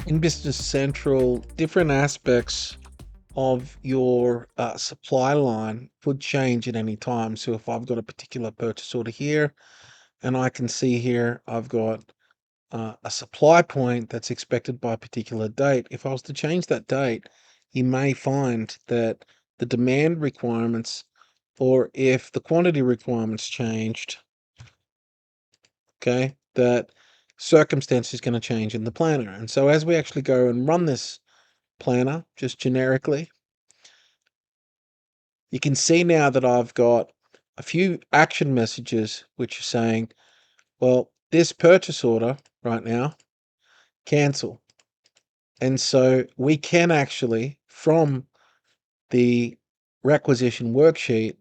in Business Central, different aspects of your supply line would change at any time. So if I've got a particular purchase order here, and I can see here I've got a supply point that's expected by a particular date. If I was to change that date, you may find that the demand requirements, or if the quantity requirements changed, okay, that circumstance is going to change in the planner. And so as we actually go and run this planner just generically, you can see now that I've got a few action messages which are saying, well, this purchase order right now, cancel. And so we can actually, from the requisition worksheet,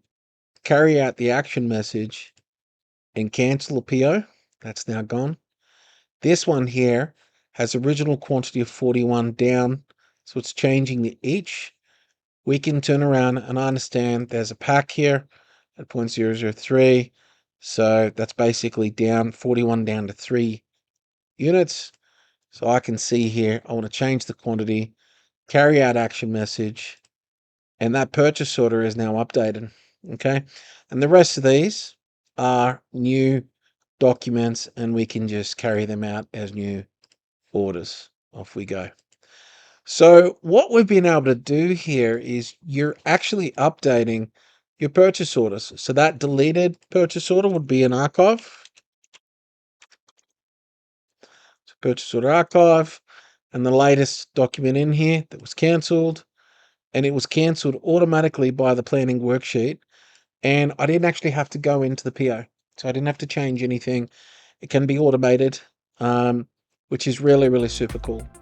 carry out the action message and cancel a PO. That's now gone. This one here has original quantity of 41 down, so it's changing the each. We can turn around and understand there's a pack here at 0.003. So that's basically down 41 down to 3 units. So I can see here, I want to change the quantity, carry out action message, and that purchase order is now updated. Okay. And the rest of these are new documents, and we can just carry them out as new orders. Off we go. So what we've been able to do here is you're actually updating your purchase orders. So that deleted purchase order would be an archive. So purchase order archive, and the latest document in here that was cancelled, and it was cancelled automatically by the planning worksheet. And I didn't actually have to go into the PO. So I didn't have to change anything. It can be automated, which is really, really super cool.